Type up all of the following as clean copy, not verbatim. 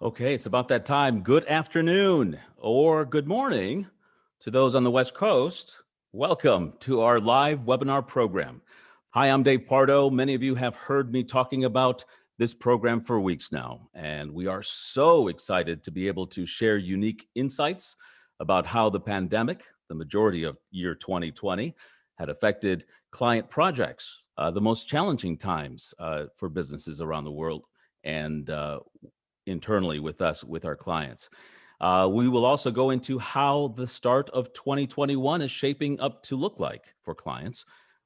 Okay, it's about that time. Good afternoon or good morning to those on the West Coast. Welcome to our live webinar program. Hi, I'm Dave Pardo. Many of you have heard me talking about this program for weeks now, and we are so excited to be able to share unique insights about how the pandemic, the majority of year 2020, had affected client projects, the most challenging times for businesses around the world, and internally with us, with our clients. We will also go into how the start of 2021 is shaping up to look like for clients.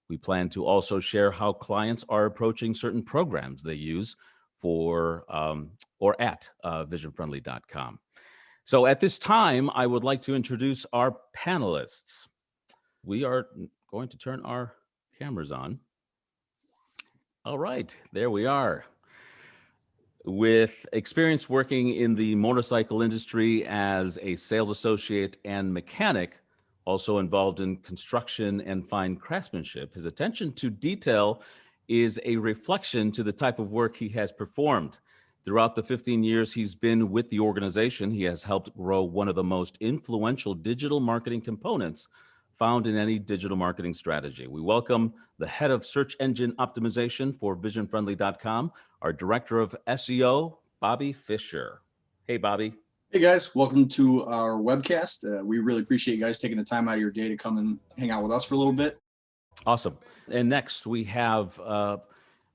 We plan to also share how clients are approaching certain programs they use for or at VisionFriendly.com. So at this time, I would like to introduce our panelists. We are going to turn our cameras on. All right, there we are. With experience working in the motorcycle industry as a sales associate and mechanic, also involved in construction and fine craftsmanship, his attention to detail is a reflection to the type of work he has performed. Throughout the 15 years he's been with the organization, he has helped grow one of the most influential digital marketing components found in any digital marketing strategy. We welcome the head of search engine optimization for VisionFriendly.com, our director of SEO, Bobby Fisher. Hey, Bobby. Hey guys, welcome to our webcast. We really appreciate you guys taking the time out of your day to come and hang out with us for a little bit. Awesome. And next we have,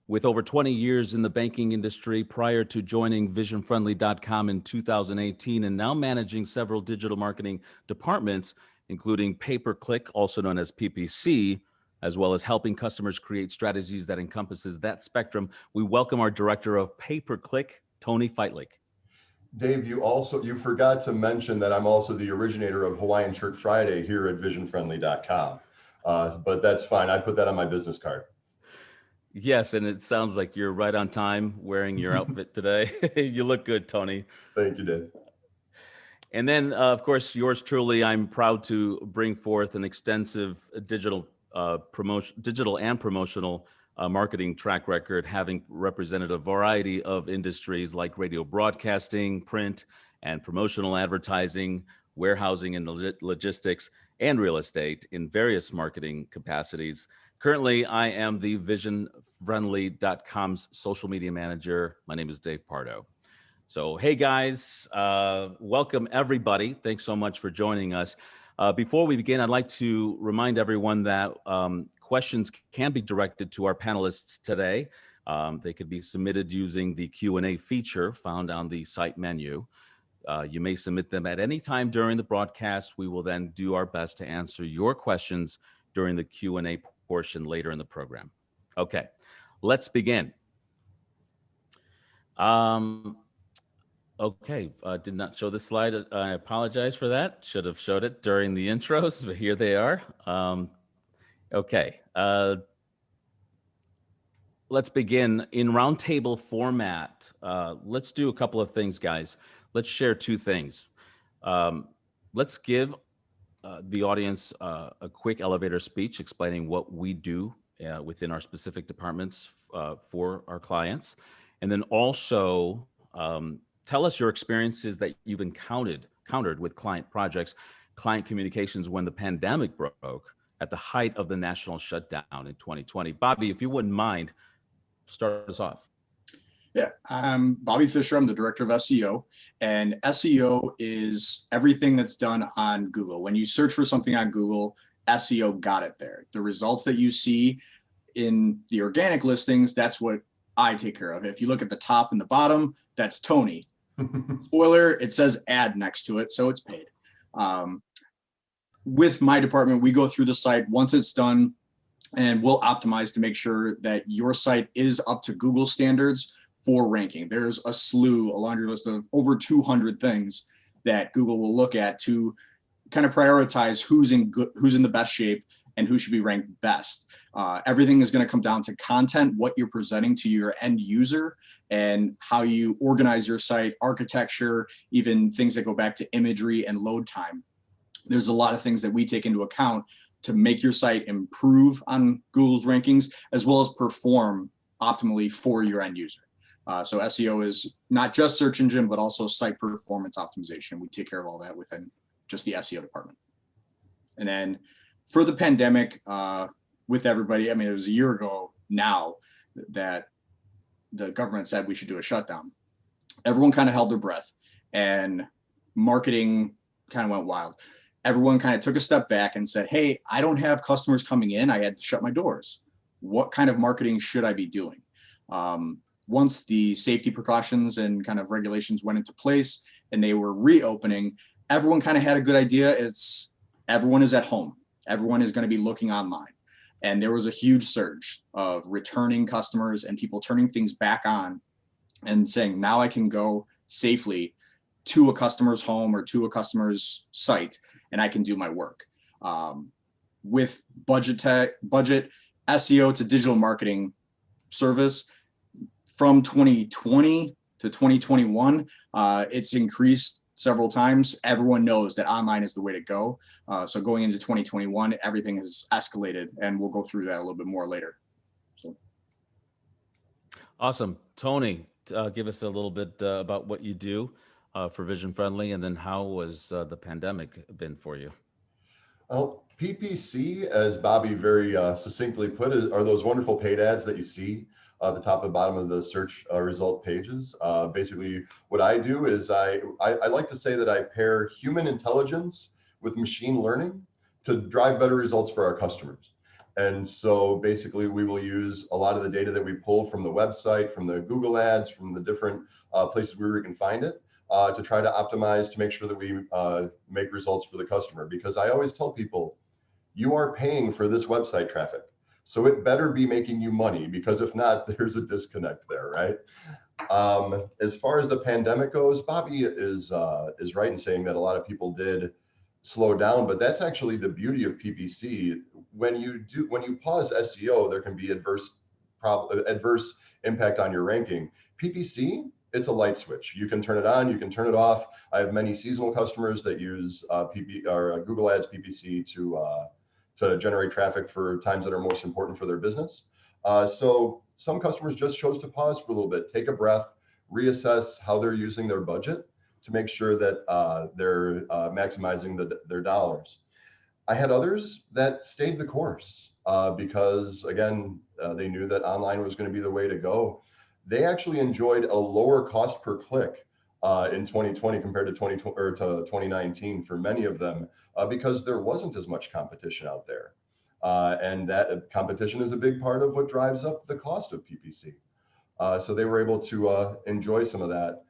with over 20 years in the banking industry, prior to joining VisionFriendly.com in 2018 and now managing several digital marketing departments, including pay-per-click, also known as PPC, as well as helping customers create strategies that encompasses that spectrum. We welcome our director of pay-per-click, Tony Feitlich. Dave, you forgot to mention that I'm also the originator of Hawaiian Shirt Friday here at VisionFriendly.com, but that's fine. I put that on my business card. Yes, and it sounds like you're right on time wearing your outfit today. You look good, Tony. Thank you, Dave. And then, of course, yours truly, I'm proud to bring forth an extensive digital and promotional marketing track record, having represented a variety of industries like radio broadcasting, print, and promotional advertising, warehousing and logistics, and real estate in various marketing capacities. Currently, I am the VisionFriendly.com's social media manager. My name is Dave Pardo. So, hey guys, welcome everybody. Thanks so much for joining us. Before we begin, I'd like to remind everyone that questions can be directed to our panelists today. They could be submitted using the Q&A feature found on the site menu. You may submit them at any time during the broadcast. We will then do our best to answer your questions during the Q&A portion later in the program. Okay, let's begin. Okay, did not show this slide. I apologize for that. Should have showed it during the intros, but here they are. Okay, let's begin in roundtable format. Let's do a couple of things, guys. Let's share two things. Let's give the audience a quick elevator speech explaining what we do within our specific departments for our clients. And then also, tell us your experiences that you've encountered with client projects, client communications when the pandemic broke at the height of the national shutdown in 2020. Bobby, if you wouldn't mind, start us off. Yeah, I'm Bobby Fisher. I'm the director of SEO, and SEO is everything that's done on Google. When you search for something on Google, SEO got it there. The results that you see in the organic listings, that's what I take care of. If you look at the top and the bottom, that's Tony. Spoiler, it says ad next to it, so it's paid. With my department, we go through the site once it's done, and we'll optimize to make sure that your site is up to Google standards for ranking. There's a laundry list of over 200 things that Google will look at to kind of prioritize who's in the best shape and who should be ranked best. Everything is going to come down to content, what you're presenting to your end user, and how you organize your site, architecture, even things that go back to imagery and load time. There's a lot of things that we take into account to make your site improve on Google's rankings, as well as perform optimally for your end user. So SEO is not just search engine, but also site performance optimization. We take care of all that within just the SEO department. And then for the pandemic, with everybody, I mean, it was a year ago now that the government said we should do a shutdown. Everyone kind of held their breath, and marketing kind of went wild. Everyone kind of took a step back and said, hey, I don't have customers coming in. I had to shut my doors. What kind of marketing should I be doing? Once the safety precautions and kind of regulations went into place and they were reopening, everyone kind of had a good idea. Everyone is at home. Everyone is going to be looking online. And there was a huge surge of returning customers and people turning things back on and saying, now I can go safely to a customer's home or to a customer's site, and I can do my work. With budget SEO to digital marketing service from 2020 to 2021, it's increased several times. Everyone knows that online is the way to go. So going into 2021, everything has escalated, and we'll go through that a little bit more later. So. Awesome. Tony, give us a little bit about what you do for Vision Friendly, and then how has the pandemic been for you? Well, PPC, as Bobby very succinctly put, are those wonderful paid ads that you see the top and bottom of the search result pages. Basically, what I do is I like to say that I pair human intelligence with machine learning to drive better results for our customers. And so basically, we will use a lot of the data that we pull from the website, from the Google ads, from the different places where we can find it, to try to optimize to make sure that we make results for the customer. Because I always tell people, you are paying for this website traffic, so it better be making you money, because if not, there's a disconnect there, right? As far as the pandemic goes, Bobby is right in saying that a lot of people did slow down, but that's actually the beauty of PPC. When you pause SEO, there can be adverse impact on your ranking. PPC, it's a light switch. You can turn it on, you can turn it off. I have many seasonal customers that use Google Ads PPC to generate traffic for times that are most important for their business. So some customers just chose to pause for a little bit, take a breath, reassess how they're using their budget to make sure that they're maximizing their dollars. I had others that stayed the course because, again, they knew that online was going to be the way to go. They actually enjoyed a lower cost per click in 2020 compared to 2019 for many of them, because there wasn't as much competition out there. And that competition is a big part of what drives up the cost of PPC. So they were able to enjoy some of that.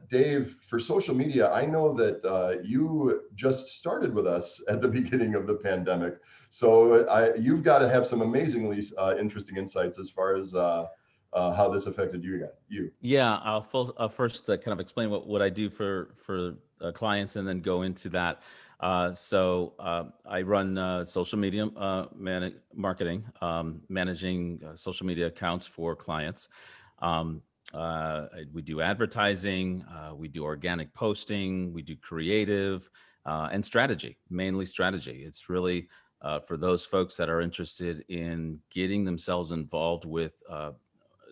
Dave, for social media, I know that you just started with us at the beginning of the pandemic. So you've got to have some amazingly interesting insights as far as how this affected you. Yeah, I'll first kind of explain what I do for clients, and then go into that. So I run social media marketing, managing social media accounts for clients. We do advertising, we do organic posting, we do creative, and strategy, mainly strategy. It's really for those folks that are interested in getting themselves involved with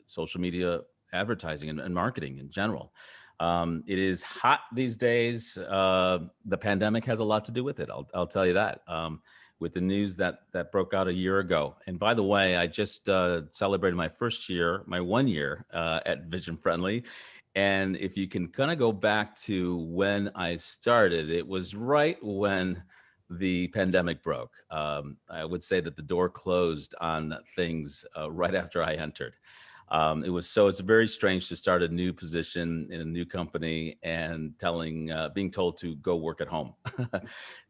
social media advertising and marketing in general. It is hot these days. The pandemic has a lot to do with it. I'll tell you that. With the news that broke out a year ago. And by the way, I just celebrated my 1 year at Vision Friendly. And if you can kind of go back to when I started, it was right when the pandemic broke. I would say that the door closed on things right after I entered. It's very strange to start a new position in a new company and being told to go work at home.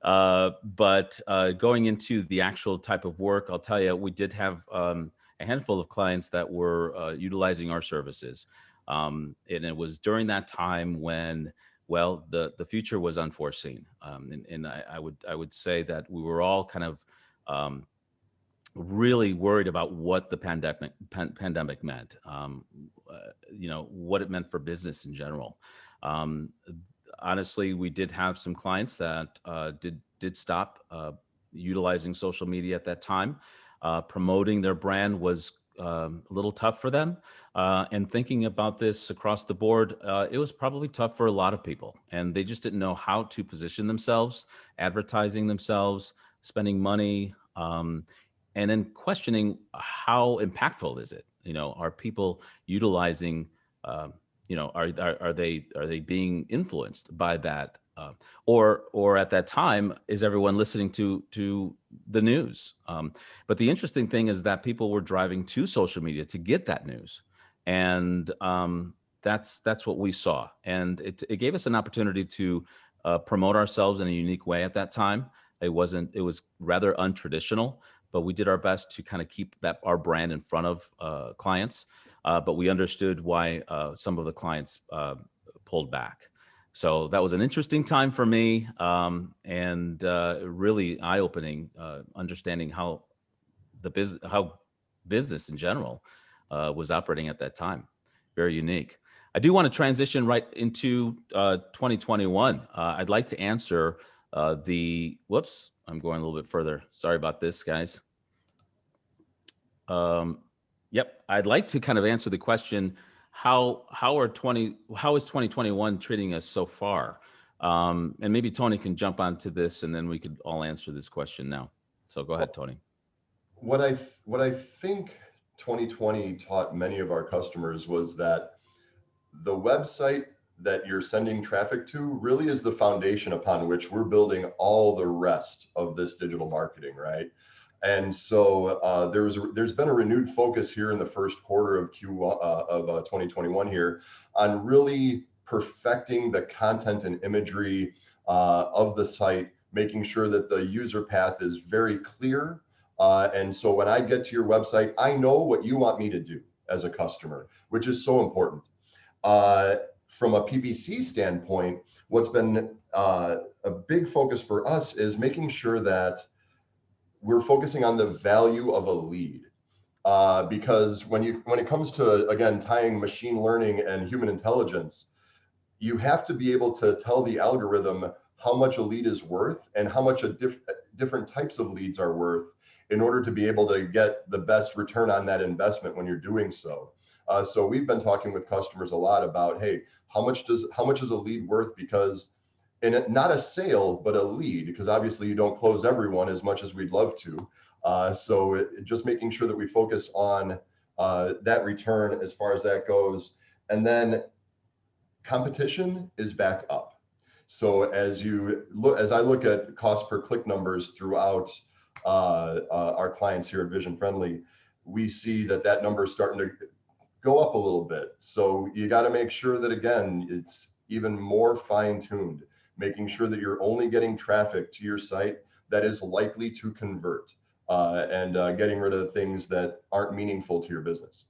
But going into the actual type of work, I'll tell you, we did have a handful of clients that were utilizing our services. And it was during that time when, well, the future was unforeseen. And I would say that we were all kind of really worried about what the pandemic meant, what it meant for business in general. Honestly, we did have some clients that did stop utilizing social media at that time. Promoting their brand was a little tough for them. And thinking about this across the board, it was probably tough for a lot of people, and they just didn't know how to position themselves, advertising themselves, spending money, and then questioning how impactful is it? Are people utilizing? Are they being influenced by that? Or at that time, is everyone listening to the news? But the interesting thing is that people were driving to social media to get that news, and that's what we saw, and it gave us an opportunity to promote ourselves in a unique way at that time. It was rather untraditional, but we did our best to kind of keep our brand in front of clients. But we understood why some of the clients pulled back. So that was an interesting time for me, and really eye-opening, understanding how how business in general was operating at that time. Very unique. I do want to transition right into 2021. I'd like to answer whoops, I'm going a little bit further. Sorry about this, guys. Yep, I'd like to kind of answer the question, how is 2021 treating us so far? And maybe Tony can jump onto this, and then we could all answer this question now. So go ahead, Tony. What I think 2020 taught many of our customers was that the website that you're sending traffic to really is the foundation upon which we're building all the rest of this digital marketing, right? And so there's been a renewed focus here in the first quarter of 2021 here on really perfecting the content and imagery of the site, making sure that the user path is very clear. And so when I get to your website, I know what you want me to do as a customer, which is so important. From a PPC standpoint, what's been a big focus for us is making sure that we're focusing on the value of a lead. Because when it comes to, again, tying machine learning and human intelligence, you have to be able to tell the algorithm how much a lead is worth and how much different types of leads are worth in order to be able to get the best return on that investment when you're doing so. So we've been talking with customers a lot about, hey, how much is a lead worth? Because not a sale, but a lead, because obviously you don't close everyone as much as we'd love to. So just making sure that we focus on that return as far as that goes. And then competition is back up. So as I look at cost per click numbers throughout our clients here at Vision Friendly, we see that number is starting to go up a little bit. So you got to make sure that, again, it's even more fine-tuned, making sure that you're only getting traffic to your site that is likely to convert, and getting rid of things that aren't meaningful to your business.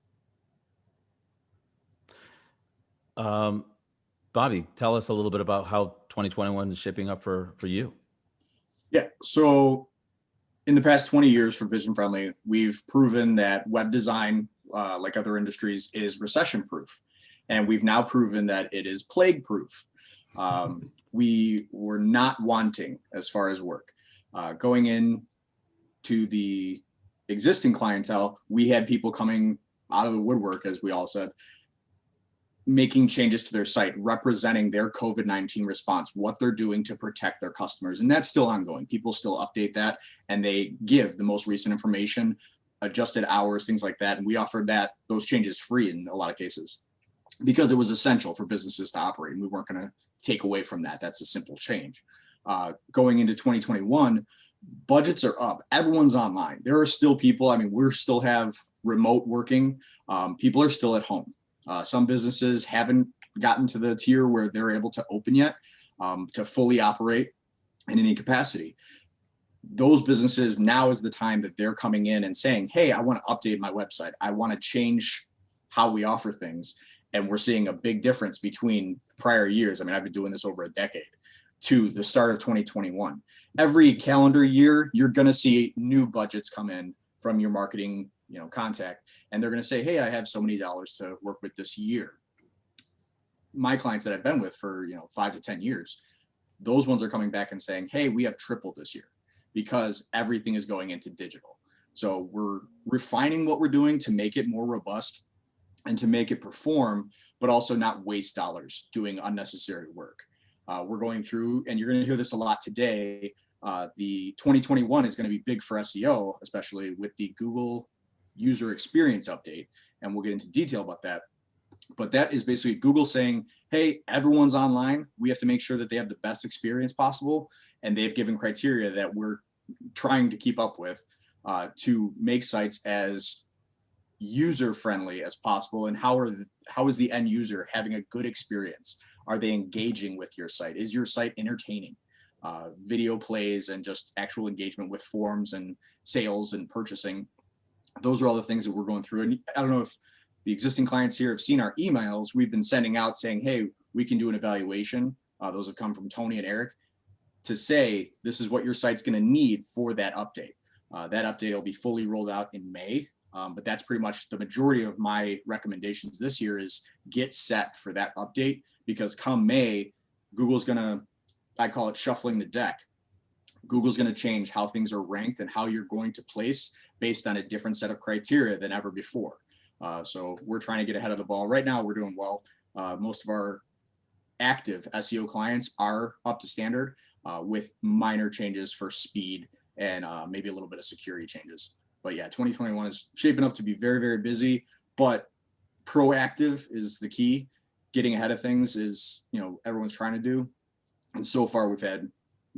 Bobby, tell us a little bit about how 2021 is shaping up for you. Yeah. So in the past 20 years for Vision Friendly, we've proven that web design, like other industries, is recession proof. And we've now proven that it is plague proof. We were not wanting as far as work. Going in to the existing clientele, we had people coming out of the woodwork, as we all said, making changes to their site, representing their COVID-19 response, what they're doing to protect their customers. And that's still ongoing. People still update that, and they give the most recent information, adjusted hours, things like that. And we offered those changes free in a lot of cases because it was essential for businesses to operate. And we weren't going to take away from that. That's a simple change. Going into 2021, budgets are up. Everyone's online. There are still people, we still have remote working. People are still at home. Some businesses haven't gotten to the tier where they're able to open yet, to fully operate in any capacity. Those businesses, now is the time that they're coming in and saying, hey, I want to update my website. I want to change how we offer things. And we're seeing a big difference between prior years. I've been doing this over a decade to the start of 2021. Every calendar year, you're going to see new budgets come in from your marketing, contact, and they're going to say, hey, I have so many dollars to work with this year. My clients that I've been with for 5 to 10 years, those ones are coming back and saying, hey, we have triple this year because everything is going into digital. So we're refining what we're doing to make it more robust and to make it perform, but also not waste dollars doing unnecessary work. We're going through, and you're going to hear this a lot today, the 2021 is going to be big for SEO, especially with the Google user experience update. And we'll get into detail about that. But that is basically Google saying, hey, everyone's online. We have to make sure that they have the best experience possible. And they've given criteria that we're trying to keep up with to make sites as user-friendly as possible. And how is the end user having a good experience? Are they engaging with your site? Is your site entertaining? Video plays and just actual engagement with forms and sales and purchasing. Those are all the things that we're going through. And I don't know if the existing clients here have seen our emails we've been sending out saying, hey, we can do an evaluation. Those have come from Tony and Eric to say, this is what your site's going to need for that update. That update will be fully rolled out in May. But that's pretty much the majority of my recommendations this year is get set for that update, because come May, Google's going to, I call it shuffling the deck. Google's going to change how things are ranked and how you're going to place based on a different set of criteria than ever before. So we're trying to get ahead of the ball. Right now, we're doing well. Most of our active SEO clients are up to standard with minor changes for speed and maybe a little bit of security changes. But yeah, 2021 is shaping up to be very, very busy, but proactive is the key. Getting ahead of things is, everyone's trying to do. And so far we've had,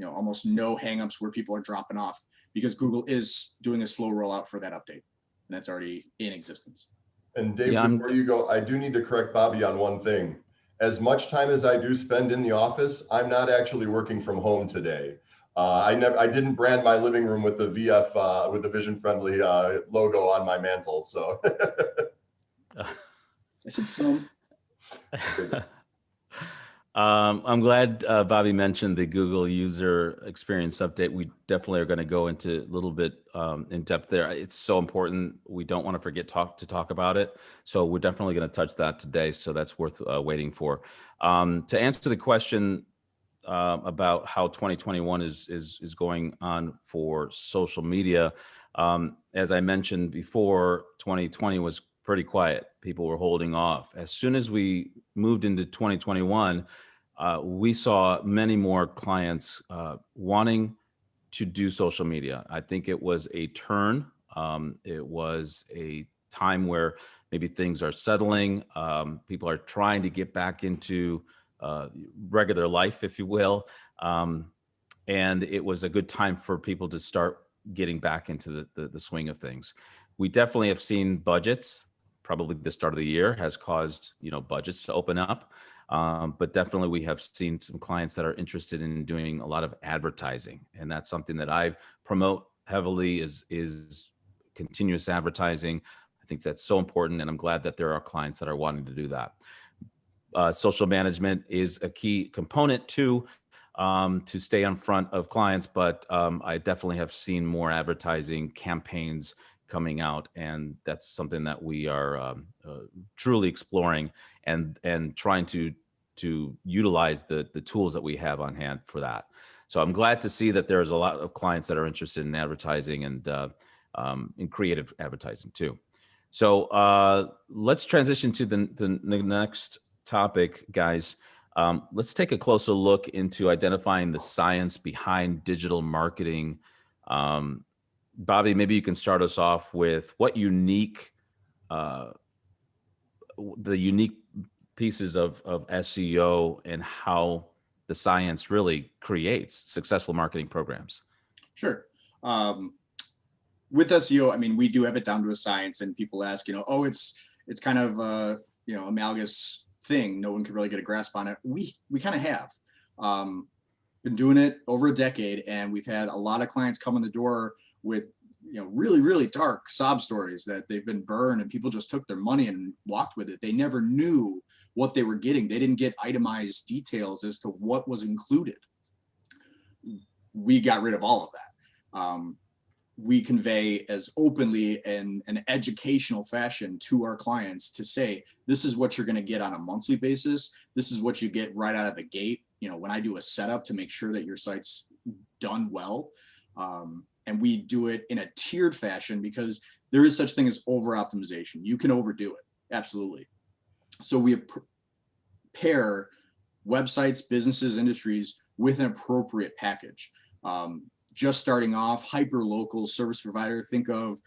almost no hangups where people are dropping off because Google is doing a slow rollout for that update. And that's already in existence. And Dave, before you go, I do need to correct Bobby on one thing. As much time as I do spend in the office, I'm not actually working from home today. I didn't brand my living room with the VF, with the Vision Friendly logo on my mantle. So I said some. I'm glad Bobby mentioned the Google user experience update. We definitely are going to go into a little bit in depth there. It's so important. We don't want to forget to talk about it. So we're definitely going to touch that today. So that's worth waiting for. To answer the question about how 2021 is going on for social media, as I mentioned before, 2020 was pretty quiet. People were holding off. As soon as we moved into 2021, we saw many more clients wanting to do social media. I think it was a turn. It was a time where maybe things are settling. People are trying to get back into regular life, if you will. And it was a good time for people to start getting back into the swing of things. We definitely have seen budgets. Probably the start of the year has caused, budgets to open up. But definitely we have seen some clients that are interested in doing a lot of advertising. And that's something that I promote heavily is continuous advertising. I think that's so important. And I'm glad that there are clients that are wanting to do that. Social management is a key component to stay on front of clients, but I definitely have seen more advertising campaigns coming out, and that's something that we are truly exploring and trying to utilize the tools that we have on hand for that. So I'm glad to see that there's a lot of clients that are interested in advertising and in creative advertising too. So let's transition to the next topic, guys. Let's take a closer look into identifying the science behind digital marketing. Bobby, maybe you can start us off with what the unique pieces of SEO and how the science really creates successful marketing programs. Sure. With SEO, I mean, we do have it down to a science, and people ask, it's kind of amalgamous thing. No one can really get a grasp on it. We kind of have been doing it over a decade, and we've had a lot of clients come in the door with really, really dark sob stories that they've been burned and people just took their money and walked with it. They never knew what they were getting. They didn't get itemized details as to what was included. We got rid of all of that. We convey as openly in an educational fashion to our clients to say, this is what you're going to get on a monthly basis. This is what you get right out of the gate. When I do a setup to make sure that your site's done well, And we do it in a tiered fashion because there is such thing as over optimization. You can overdo it, absolutely. So we pair websites, businesses, industries with an appropriate package. Just starting off, hyper local service provider, think of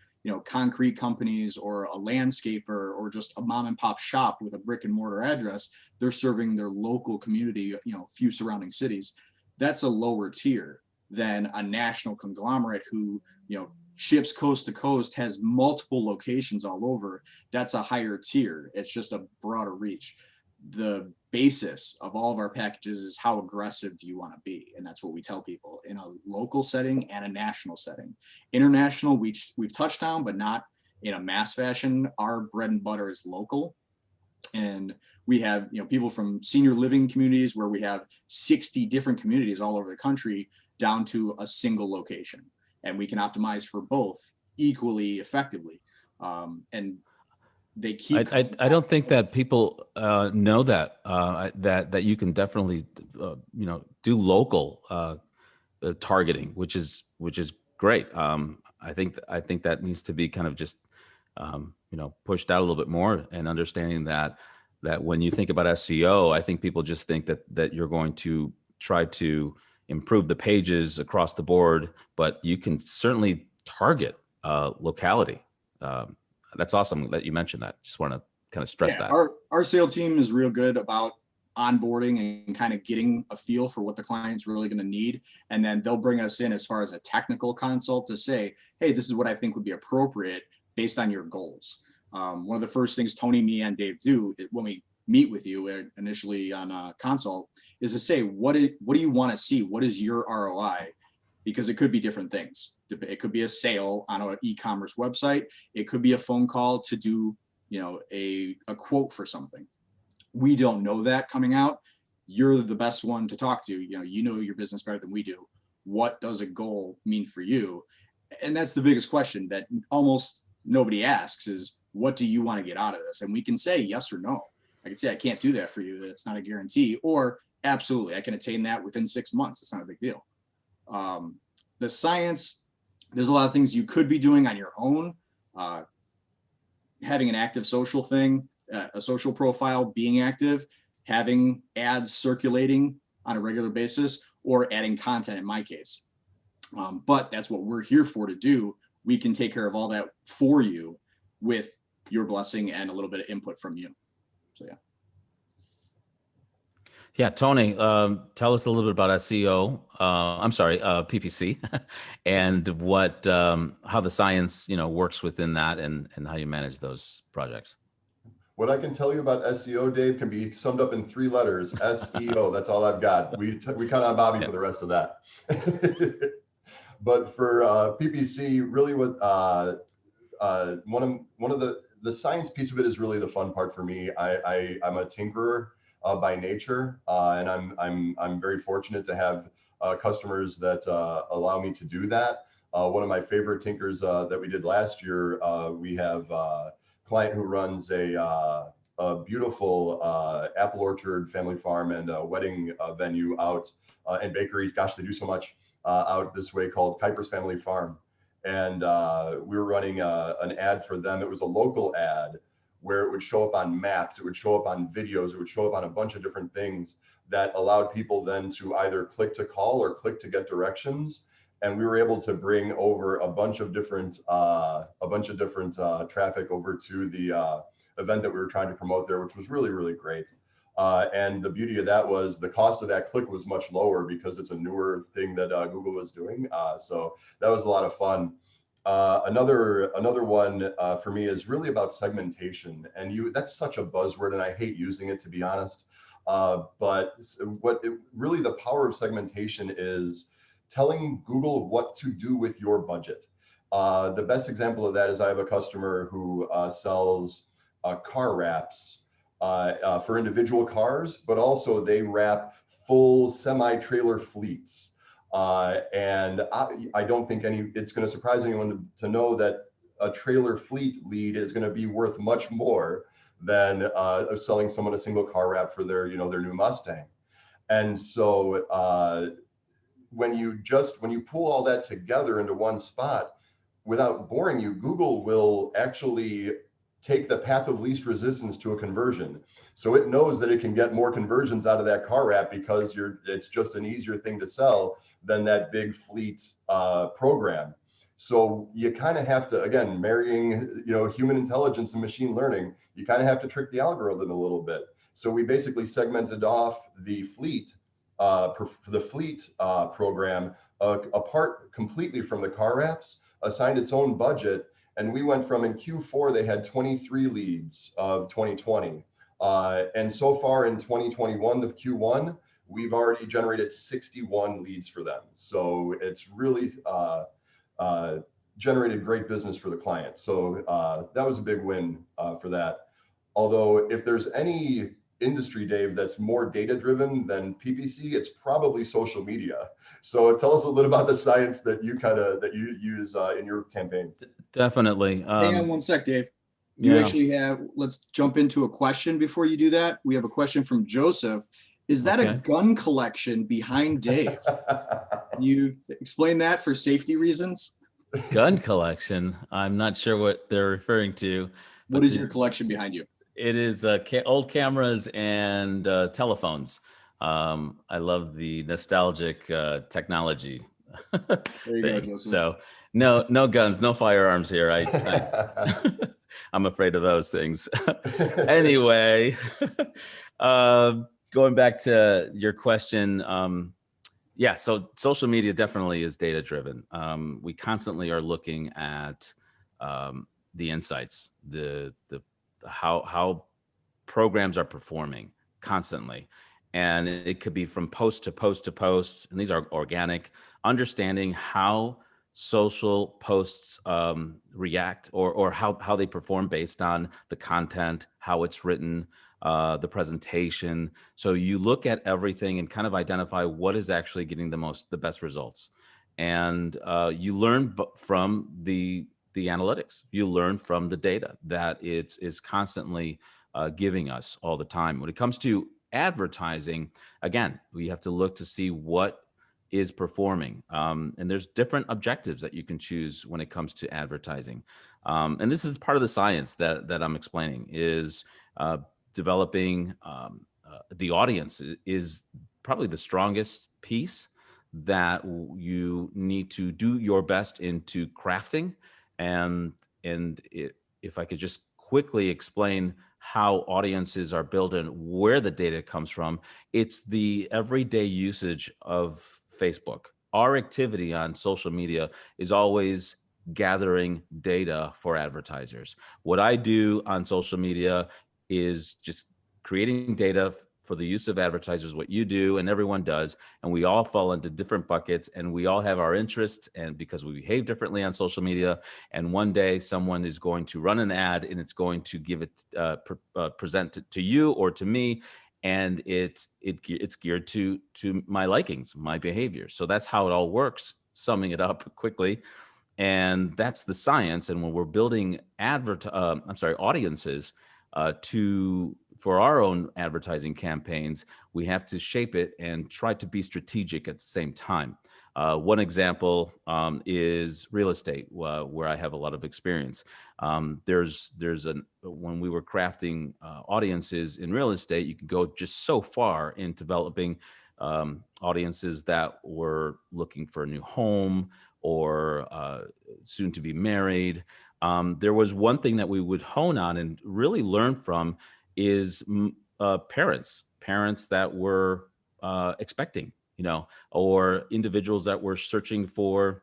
concrete companies or a landscaper or just a mom and pop shop with a brick and mortar address. They're serving their local community, a few surrounding cities. That's a lower tier than a national conglomerate who ships coast to coast, has multiple locations all over. That's a higher tier. It's just a broader reach. The basis of all of our packages is how aggressive do you want to be, and that's what we tell people in a local setting and a national setting. International, we've touched on, but not in a mass fashion. Our bread and butter is local, and we have people from senior living communities where we have 60 different communities all over the country down to a single location, and we can optimize for both equally effectively. And they keep. I don't think that people know that that you can definitely do local targeting, which is great. I think that needs to be kind of just pushed out a little bit more, and understanding that when you think about SEO, I think people just think that you're going to try to improve the pages across the board, but you can certainly target locality. That's awesome that you mentioned that. Just want to kind of stress that. Our sales team is real good about onboarding and kind of getting a feel for what the client's really going to need. And then they'll bring us in as far as a technical consult to say, hey, this is what I think would be appropriate based on your goals. One of the first things Tony, me, and Dave do when we meet with you initially on a consult is to say, what do you want to see? What is your ROI? Because it could be different things. It could be a sale on an e-commerce website. It could be a phone call to do, a quote for something. We don't know that coming out. You're the best one to talk to. You know your business better than we do. What does a goal mean for you? And that's the biggest question that almost nobody asks is, what do you want to get out of this? And we can say yes or no. I can say, I can't do that for you. That's not a guarantee. Or absolutely, I can attain that within 6 months. It's not a big deal. The science, there's a lot of things you could be doing on your own. Having an active social thing, a social profile, being active, having ads circulating on a regular basis, or adding content in my case. But that's what we're here for to do. We can take care of all that for you with your blessing and a little bit of input from you. So, yeah. Yeah, Tony, tell us a little bit about SEO. PPC, and what how the science works within that, and how you manage those projects. What I can tell you about SEO, Dave, can be summed up in 3 letters: SEO. That's all I've got. We count on Bobby for the rest of that. But for PPC, really, what one of the science piece of it is really the fun part for me. I'm a tinkerer by nature, and I'm very fortunate to have customers that allow me to do that. One of my favorite tinkers that we did last year, we have a client who runs a beautiful apple orchard, family farm, and a wedding venue out and bakery. Gosh, they do so much out this way, called Kuiper's Family Farm. And we were running an ad for them. It was a local ad where it would show up on maps, it would show up on videos, it would show up on a bunch of different things that allowed people then to either click to call or click to get directions. And we were able to bring over a bunch of different traffic over to the event that we were trying to promote there, which was really, really great. And the beauty of that was the cost of that click was much lower because it's a newer thing that Google was doing. So that was a lot of fun. Another one for me is really about segmentation, and that's such a buzzword, and I hate using it, to be honest. But really the power of segmentation is telling Google what to do with your budget. The best example of that is I have a customer who sells car wraps for individual cars, but also they wrap full semi-trailer fleets. And I don't think it's going to surprise anyone to know that a trailer fleet lead is going to be worth much more than selling someone a single car wrap for their new Mustang. And so when you pull all that together into one spot, without boring you, Google will actually take the path of least resistance to a conversion. So it knows that it can get more conversions out of that car app because it's just an easier thing to sell than that big fleet program. So you kind of have to, again, marrying, human intelligence and machine learning, you kind of have to trick the algorithm a little bit. So we basically segmented off the fleet program apart completely from the car apps, assigned its own budget, and we went from, in Q4 they had 23 leads of 2020, and so far in 2021, the Q1, we've already generated 61 leads for them. So it's really generated great business for the client. So that was a big win for that. Although if there's any industry, Dave, that's more data driven than PPC, it's probably social media. So tell us a little about the science that you use in your campaigns. Definitely. Hang on one sec, Dave. You actually have, let's jump into a question before you do that. We have a question from Joseph. Is that a gun collection behind Dave? Can you explain that for safety reasons? Gun collection? I'm not sure what they're referring to. What is your collection behind you? It is old cameras and telephones. I love the nostalgic technology. There you go, Joseph. So no guns, no firearms here. I'm afraid of those things. Anyway, going back to your question, so social media definitely is data driven. We constantly are looking at the insights, the how programs are performing constantly. And it could be from post to post to post, and these are organic, understanding how social posts react or how they perform based on the content, how it's written, the presentation. So you look at everything and kind of identify what is actually getting the best results. And you learn from the analytics. You learn from the data that is constantly giving us all the time. When it comes to advertising, again, we have to look to see what is performing. And there's different objectives that you can choose when it comes to advertising. And this is part of the science that I'm explaining, is developing the audience is probably the strongest piece that you need to do your best into crafting. And if I could just quickly explain how audiences are built and where the data comes from, it's the everyday usage of Facebook. Our activity on social media is always gathering data for advertisers. What I do on social media is just creating data for the use of advertisers, what you do and everyone does, and we all fall into different buckets, and we all have our interests, and because we behave differently on social media, and one day someone is going to run an ad and it's going to give it present it to you or to me, and it's geared to my likings, my behavior. So that's how it all works, summing it up quickly. And that's the science. And when we're building audiences for our own advertising campaigns, we have to shape it and try to be strategic at the same time. One example is real estate, where I have a lot of experience. When we were crafting audiences in real estate, you could go just so far in developing audiences that were looking for a new home or soon to be married. There was one thing that we would hone on and really learn from is parents that were expecting, or individuals that were searching for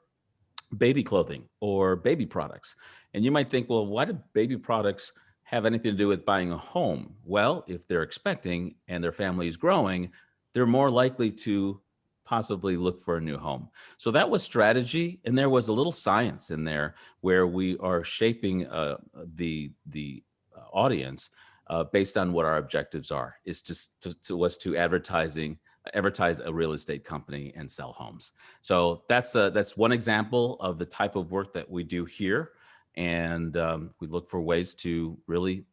baby clothing or baby products. And you might think, well, why do baby products have anything to do with buying a home? Well, if they're expecting and their family is growing, they're more likely to possibly look for a new home. So that was strategy, and there was a little science in there where we are shaping the audience based on what our objectives are. Is just to advertise a real estate company and sell homes. So that's one example of the type of work that we do here, and we look for ways to really,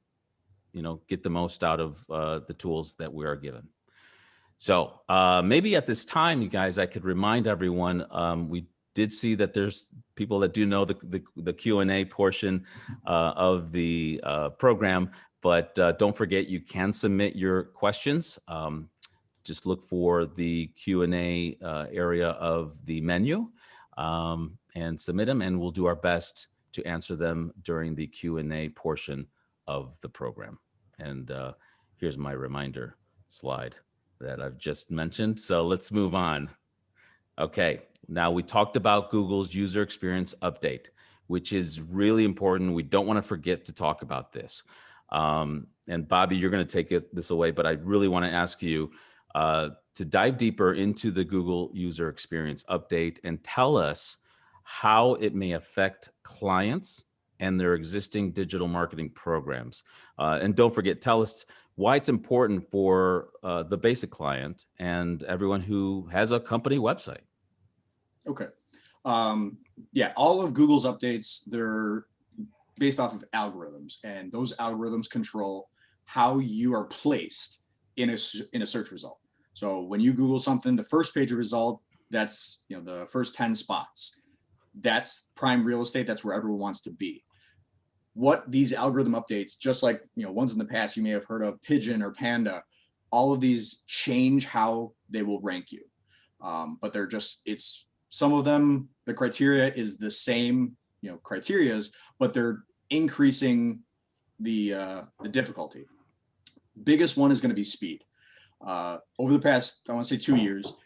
get the most out of the tools that we are given. So maybe at this time, you guys, I could remind everyone, we did see that there's people that do know the Q&A portion of the program, but don't forget, you can submit your questions. Just look for the Q&A area of the menu and submit them, and we'll do our best to answer them during the Q&A portion of the program. And here's my reminder slide that I've just mentioned. So let's move on. Okay, now we talked about Google's user experience update, which is really important. We don't want to forget to talk about this. And Bobby, you're going to take this away, but I really want to ask you to dive deeper into the Google user experience update and tell us how it may affect clients and their existing digital marketing programs. And don't forget, tell us why it's important for the basic client and everyone who has a company website. Okay. Yeah, all of Google's updates, they're based off of algorithms, and those algorithms control how you are placed in a search result. So when you Google something, the first page of result, that's the first 10 spots. That's prime real estate. That's where everyone wants to be. What these algorithm updates, just like ones in the past you may have heard of, Pigeon or Panda, all of these change how they will rank you. But they're just, it's some of them, the criteria is the same, criterias, but they're increasing the difficulty. Biggest one is going to be speed. Over the past, I want to say 2 years,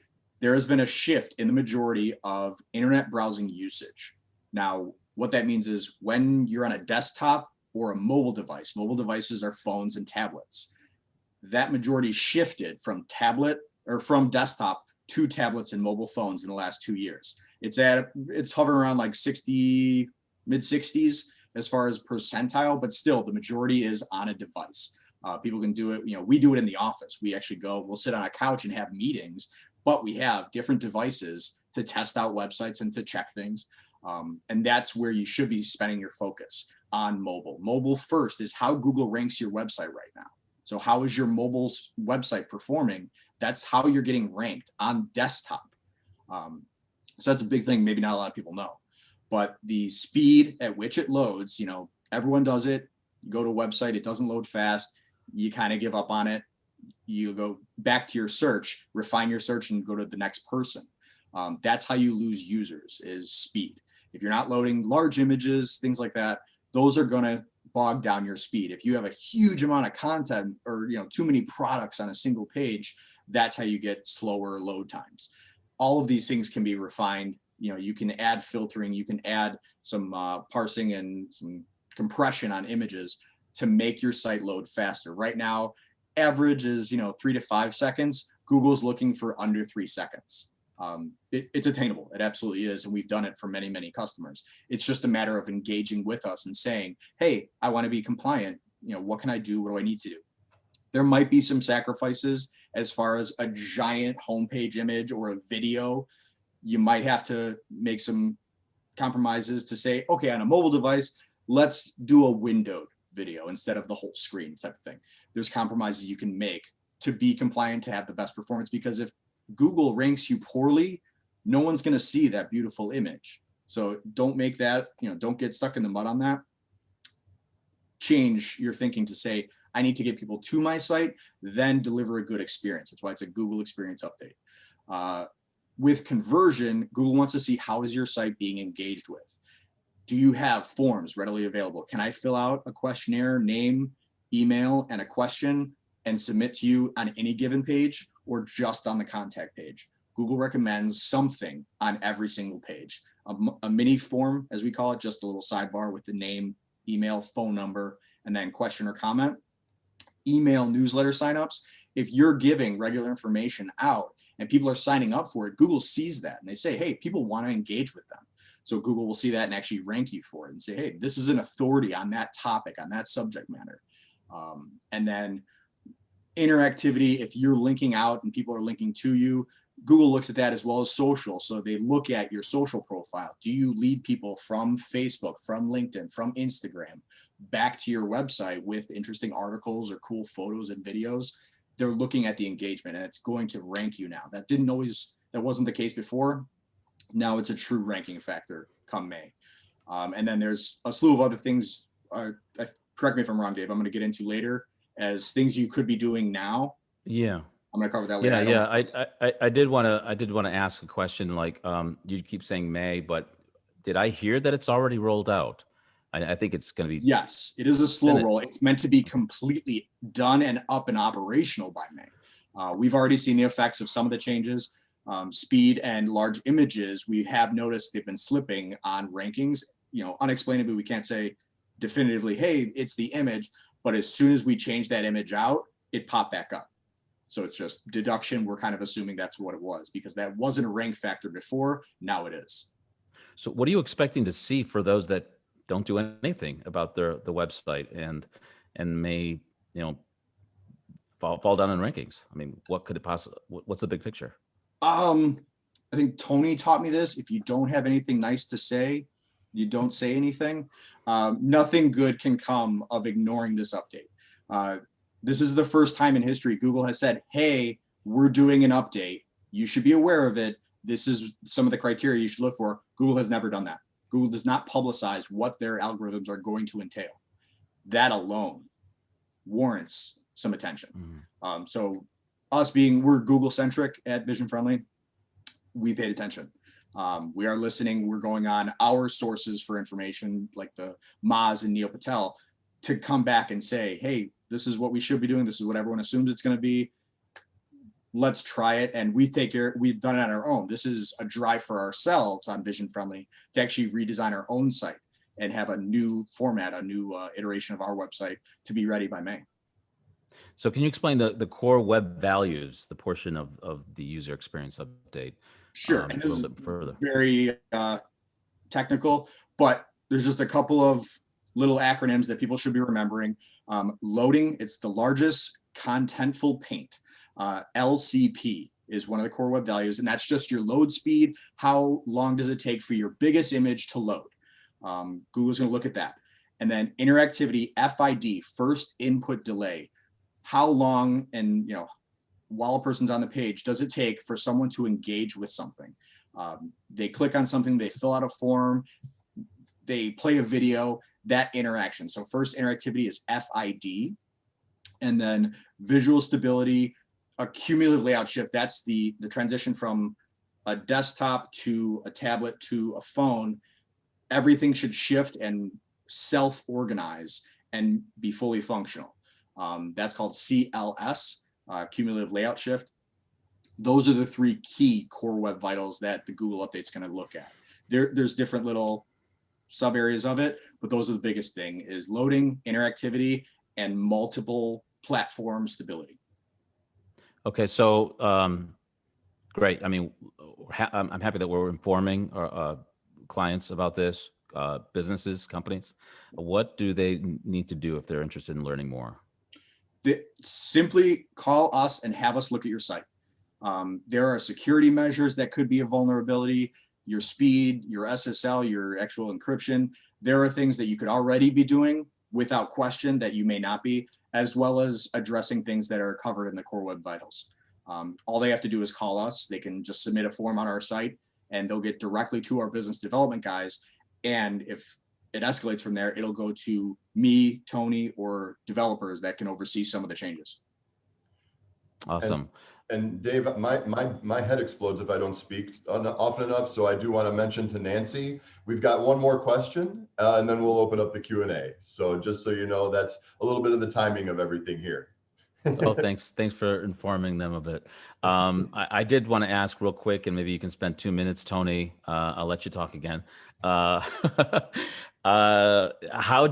there has been a shift in the majority of internet browsing usage. Now, what that means is when you're on a desktop or a mobile devices are phones and tablets. That majority shifted from desktop to tablets and mobile phones in the last 2 years. It's hovering around like 60, mid 60s as far as percentile, but still the majority is on a device. People can do it. We do it in the office. We actually we'll sit on a couch and have meetings, but we have different devices to test out websites and to check things. And that's where you should be spending your focus, on mobile. Mobile first is how Google ranks your website right now. So how is your mobile website performing? That's how you're getting ranked on desktop. So that's a big thing. Maybe not a lot of people know, but the speed at which it loads, everyone does it. You go to a website, it doesn't load fast. You kind of give up on it. You go back to your search, refine your search, and go to the next person. That's how you lose users, is speed. If you're not loading large images, things like that, those are going to bog down your speed. If you have a huge amount of content or too many products on a single page, that's how you get slower load times. All of these things can be refined. You can add filtering, you can add some parsing and some compression on images to make your site load faster. Right now, average is 3 to 5 seconds. Google's looking for under 3 seconds. It's attainable. It absolutely is. And we've done it for many, many customers. It's just a matter of engaging with us and saying, hey, I want to be compliant. What can I do? What do I need to do? There might be some sacrifices as far as a giant homepage image or a video. You might have to make some compromises to say, okay, on a mobile device, let's do a windowed video instead of the whole screen type of thing. There's compromises you can make to be compliant, to have the best performance, because if Google ranks you poorly, no one's going to see that beautiful image. So don't make that, don't get stuck in the mud on that. Change your thinking to say, I need to get people to my site, then deliver a good experience. That's why it's a Google experience update. With conversion, Google wants to see, how is your site being engaged with? Do you have forms readily available? Can I fill out a questionnaire, name, email, and a question and submit to you on any given page, or just on the contact page? Google recommends something on every single page. A mini form, as we call it, just a little sidebar with the name, email, phone number, and then question or comment. Email newsletter signups. If you're giving regular information out and people are signing up for it, Google sees that and they say, hey, people want to engage with them. So Google will see that and actually rank you for it and say, hey, this is an authority on that topic, on that subject matter. And then interactivity, if you're linking out and people are linking to you, Google looks at that, as well as social. So they look at your social profile. Do you lead people from Facebook, from LinkedIn, from Instagram back to your website with interesting articles or cool photos and videos? they're looking at the engagement, and it's going to rank you now. That wasn't the case before. Now it's a true ranking factor come May. And then there's a slew of other things. Correct me if I'm wrong, Dave. I'm going to get into later as things you could be doing now. Yeah. I'm going to cover that later. I did want to ask a question. Like, you keep saying May, but did I hear that it's already rolled out? I think it's going to be. Yes, it is a slow roll. It's meant to be completely done and up and operational by May. We've already seen the effects of some of the changes. Speed and large images, we have noticed they've been slipping on rankings. Unexplainably, we can't say definitively, hey, it's the image, but as soon as we change that image out, it popped back up. So it's just deduction. We're kind of assuming that's what it was, because that wasn't a rank factor before. Now it is. So what are you expecting to see for those that don't do anything about the website and may, fall down in rankings? I mean, what could it possibly, what's the big picture? I think Tony taught me this. If you don't have anything nice to say, you don't say anything. Nothing good can come of ignoring this update. This is the first time in history Google has said, hey, we're doing an update. You should be aware of it. This is some of the criteria you should look for. Google has never done that. Google does not publicize what their algorithms are going to entail. That alone warrants some attention. So us we're Google centric at Vision Friendly, we paid attention. We are listening. We're going on our sources for information, like the Maz and Neil Patel, to come back and say, hey, this is what we should be doing. This is what everyone assumes it's going to be. Let's try it. And we've done it on our own. This is a drive for ourselves on Vision Friendly to actually redesign our own site and have a new format, a new iteration of our website to be ready by May. So can you explain the core web values, the portion of the user experience update? Sure. And this is further. Very technical, but there's just a couple of little acronyms that people should be remembering. Loading, it's the largest contentful paint. LCP is one of the core web values, and that's just your load speed. How long does it take for your biggest image to load? Google's going to look at that. And then interactivity, FID, first input delay. How long, and while a person's on the page, does it take for someone to engage with something? They click on something, they fill out a form, they play a video, that interaction. So first interactivity is FID, and then visual stability, a cumulative layout shift. That's the transition from a desktop to a tablet to a phone. Everything should shift and self-organize and be fully functional. That's called CLS, cumulative layout shift. Those are the three key core web vitals that the Google update's going to look at. There's different little sub areas of it, but those are the biggest thing is loading, interactivity, and multiple platform stability. Okay, so great. I mean, I'm happy that we're informing our clients about this, businesses, companies. What do they need to do if they're interested in learning more? Simply call us and have us look at your site. There are security measures that could be a vulnerability, your speed, your SSL, your actual encryption. There are things that you could already be doing without question that you may not be, as well as addressing things that are covered in the core web vitals. All they have to do is call us. They can just submit a form on our site and they'll get directly to our business development guys. And if it escalates from there, it'll go to me, Tony, or developers that can oversee some of the changes. Awesome. And Dave, my head explodes if I don't speak often enough. So I do want to mention to Nancy, we've got one more question and then we'll open up the Q&A. So just so you know, that's a little bit of the timing of everything here. Oh, thanks for informing them of it. I did want to ask real quick, and maybe you can spend 2 minutes, Tony. I'll let you talk again. How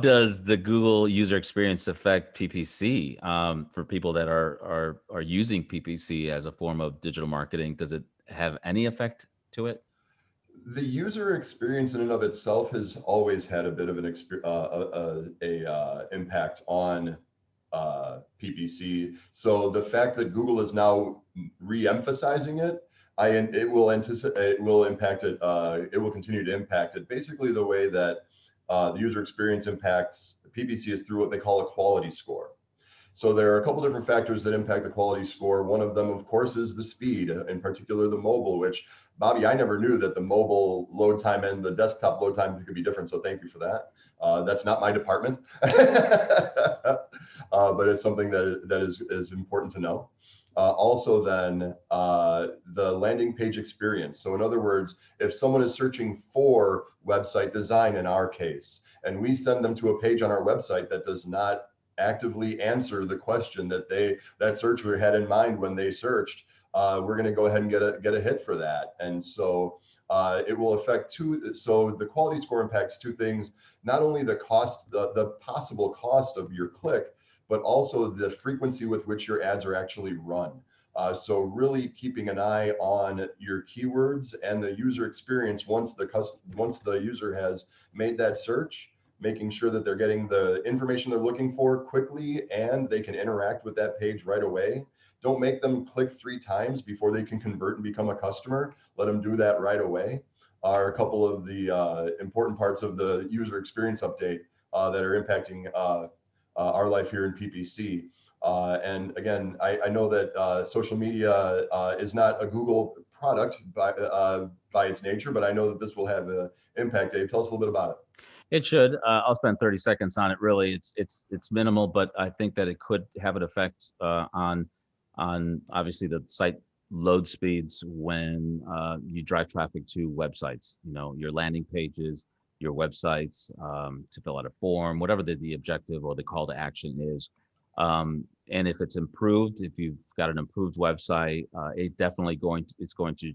does the Google user experience affect PPC for people that are using PPC as a form of digital marketing? Does it have any effect to it? The user experience in and of itself has always had a bit of an impact on PPC. So the fact that Google is now re-emphasizing it, it will impact it. It will continue to impact it. Basically, the way that the user experience impacts PPC is through what they call a quality score. So there are a couple different factors that impact the quality score. One of them, of course, is the speed, in particular the mobile, which, Bobby, I never knew that the mobile load time and the desktop load time could be different. So thank you for that. That's not my department, but it's something that is important to know. Also then the landing page experience. So in other words, if someone is searching for website design in our case, and we send them to a page on our website that does not actively answer the question that searcher had in mind when they searched, we're going to go ahead and get a hit for that. And so it will affect so the quality score impacts two things: not only the cost, the possible cost of your click, but also the frequency with which your ads are actually run. So really keeping an eye on your keywords and the user experience once the user has made that search, making sure that they're getting the information they're looking for quickly and they can interact with that page right away. Don't make them click 3 times before they can convert and become a customer. Let them do that right away. Are a couple of the important parts of the user experience update that are impacting our life here in PPC. And again, I know that social media is not a Google product by its nature, but I know that this will have an impact. Dave, tell us a little bit about it. It should. I'll spend 30 seconds on it. Really, it's minimal, but I think that it could have an effect on obviously the site load speeds when you drive traffic to websites. You know, your landing pages, your websites, to fill out a form, whatever the objective or the call to action is. And if it's improved, if you've got an improved website, it definitely it's going to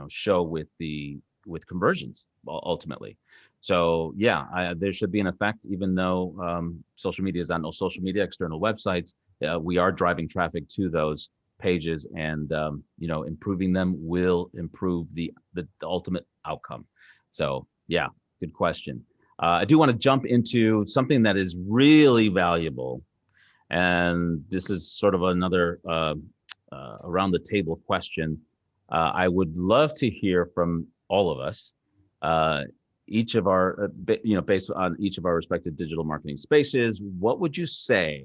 show with conversions ultimately. So yeah, there should be an effect, even though social media is not no social media, external websites. We are driving traffic to those pages, and improving them will improve the ultimate outcome. So yeah, good question. I do want to jump into something that is really valuable, and this is sort of another around the table question. I would love to hear from all of us, each of our, based on each of our respective digital marketing spaces. What would you say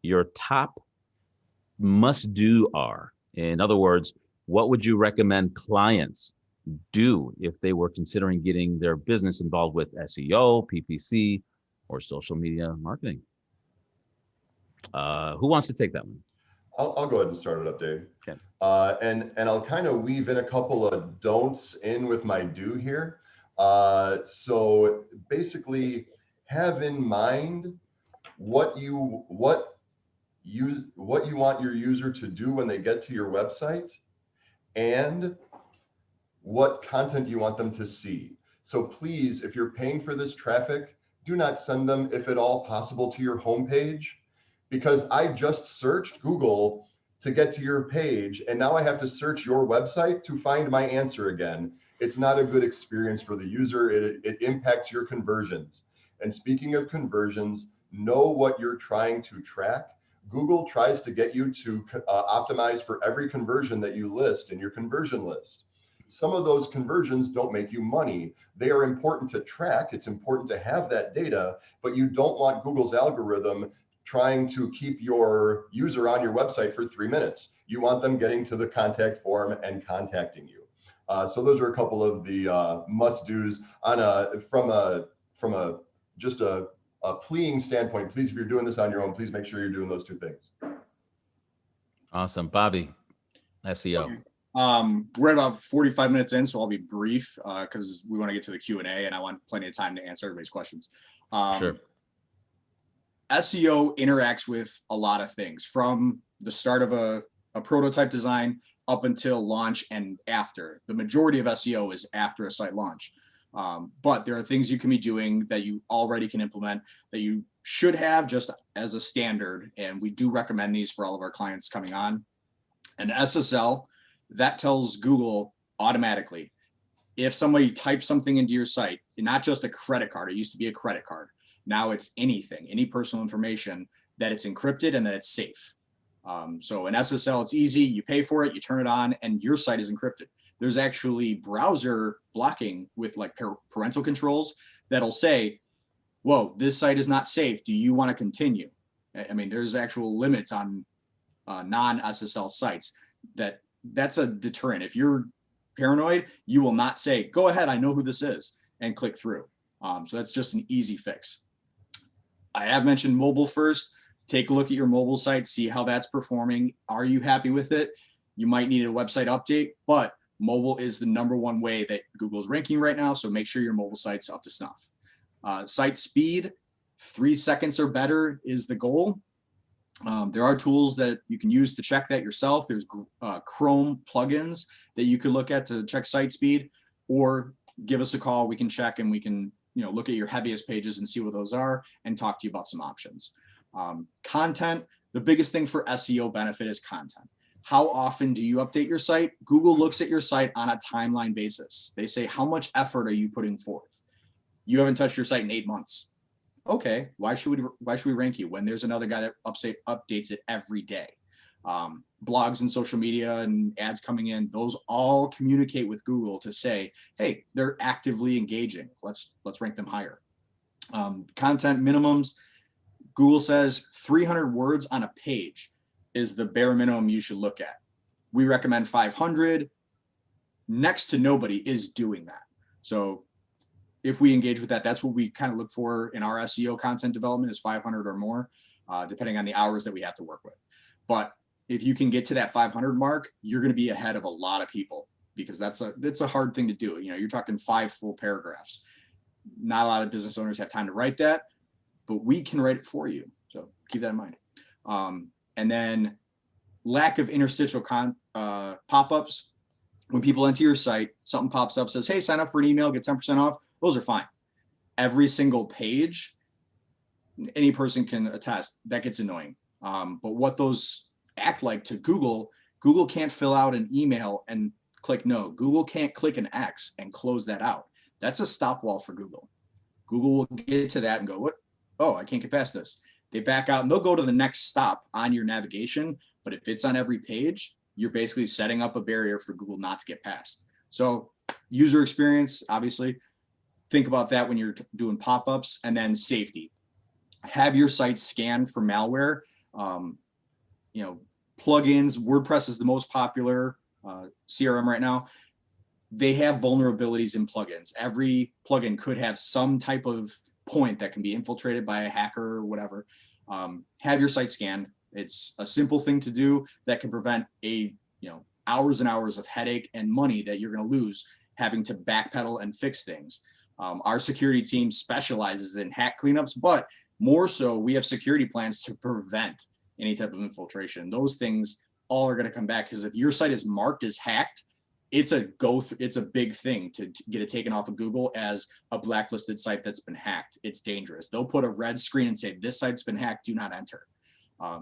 your top must-do are? In other words, what would you recommend clients do if they were considering getting their business involved with SEO, PPC, or social media marketing? Who wants to take that one? I'll go ahead and start it up, Dave. Okay. And I'll kind of weave in a couple of don'ts in with my do here. So basically, have in mind what you want your user to do when they get to your website, and what content you want them to see. So please, if you're paying for this traffic, do not send them, if at all possible, to your homepage, because I just searched Google to get to your page, and now I have to search your website to find my answer again. It's not a good experience for the user. It impacts your conversions. And speaking of conversions, know what you're trying to track. Google tries to get you to optimize for every conversion that you list in your conversion list. Some of those conversions don't make you money. They are important to track. It's important to have that data, but you don't want Google's algorithm trying to keep your user on your website for 3 minutes. You want them getting to the contact form and contacting you. So those are a couple of the must-dos from a pleading standpoint. Please, if you're doing this on your own, please make sure you're doing those 2 things. Awesome. Bobby, SEO. Okay. We're at about 45 minutes in, so I'll be brief because we want to get to the Q&A and I want plenty of time to answer everybody's questions. Sure. SEO interacts with a lot of things, from the start of a prototype design up until launch and after. The majority of SEO is after a site launch. But there are things you can be doing that you already can implement that you should have just as a standard. And we do recommend these for all of our clients coming on. And SSL, that tells Google automatically, if somebody types something into your site, not just a credit card, it used to be a credit card. Now it's anything, any personal information, that it's encrypted and that it's safe. So in SSL, it's easy. You pay for it, you turn it on, and your site is encrypted. There's actually browser blocking with like parental controls that'll say, whoa, this site is not safe. Do you want to continue? I mean, there's actual limits on non-SSL sites. That's a deterrent. If you're paranoid, you will not say, go ahead, I know who this is, and click through. So that's just an easy fix. I have mentioned mobile first. Take a look at your mobile site, see how that's performing. Are you happy with it? You might need a website update, but mobile is the #1 way that Google's ranking right now. So make sure your mobile site's up to snuff. Site speed, 3 seconds or better is the goal. There are tools that you can use to check that yourself. There's Chrome plugins that you could look at to check site speed, or give us a call. We can check and we can look at your heaviest pages and see what those are and talk to you about some options. Content, the biggest thing for SEO benefit is content. How often do you update your site? Google looks at your site on a timeline basis. They say, how much effort are you putting forth? You haven't touched your site in 8 months. Okay, why should we rank you when there's another guy that updates it every day? Blogs and social media and ads coming in, those all communicate with Google to say, hey, they're actively engaging. Let's rank them higher. Content minimums, Google says 300 words on a page is the bare minimum you should look at. We recommend 500. Next to nobody is doing that. So if we engage with that, that's what we kind of look for in our SEO content development is 500 or more, depending on the hours that we have to work with. But if you can get to that 500 mark, you're going to be ahead of a lot of people, because that's a hard thing to do. You're talking 5 full paragraphs. Not a lot of business owners have time to write that, but we can write it for you. So keep that in mind. And then lack of interstitial pop-ups. When people enter your site, something pops up, says, hey, sign up for an email, get 10% off. Those are fine. Every single page, any person can attest, that gets annoying. But what those act like to Google can't fill out an email and click no. Google can't click an X and close that out. That's a stop wall for Google. Google will get to that and go, what? Oh, I can't get past this. They back out and they'll go to the next stop on your navigation. But if it's on every page, you're basically setting up a barrier for Google not to get past. So user experience, obviously, think about that when you're doing pop-ups. And then safety. Have your site scanned for malware. Plugins, WordPress is the most popular CRM right now. They have vulnerabilities in plugins. Every plugin could have some type of point that can be infiltrated by a hacker or whatever. Have your site scanned. It's a simple thing to do that can prevent hours and hours of headache and money that you're going to lose having to backpedal and fix things. Our security team specializes in hack cleanups, but more so, we have security plans to prevent any type of infiltration. Those things all are going to come back, because if your site is marked as hacked, it's a big thing to get it taken off of Google as a blacklisted site that's been hacked. It's dangerous. They'll put a red screen and say, this site's been hacked, do not enter.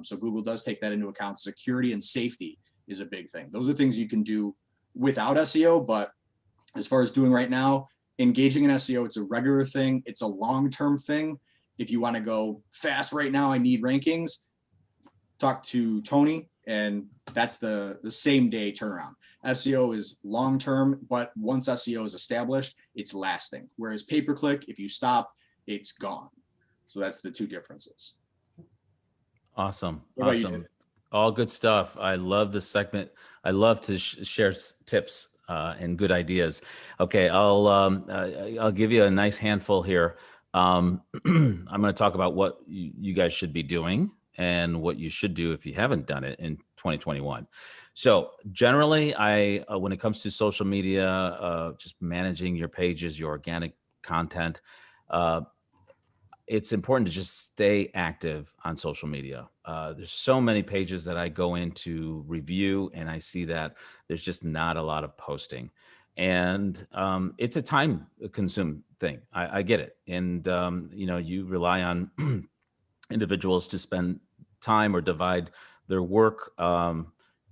So Google does take that into account. Security and safety is a big thing. Those are things you can do without SEO, but as far as doing right now, engaging in SEO, it's a regular thing. It's a long-term thing. If you want to go fast right now, I need rankings, talk to Tony, and that's the same day turnaround. SEO is long-term, but once SEO is established, it's lasting. Whereas pay-per-click, if you stop, it's gone. So that's the two differences. Awesome. What about you, Awesome. David? All good stuff. I love this segment. I love to share tips and good ideas. Okay, I'll give you a nice handful here. I'm going to talk about what you guys should be doing and what you should do if you haven't done it in 2021. So generally, when it comes to social media, just managing your pages, your organic content, it's important to just stay active on social media. There's so many pages that I go into review, and I see that there's just not a lot of posting. And it's a time-consumed thing. I get it. And, you rely on individuals to spend time or divide their work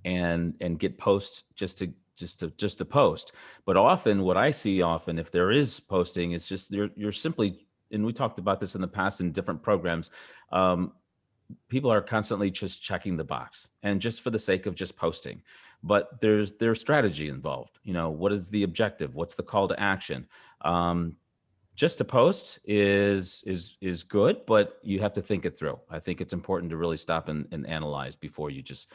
and get posts just to post. But often what I see if there is posting, it's just you're simply, and we talked about this in the past in different programs, people are constantly just checking the box and just for the sake of just posting. But there's strategy involved. What is the objective? What's the call to action? just to post is good, but you have to think it through. I think it's important to really stop and analyze before you just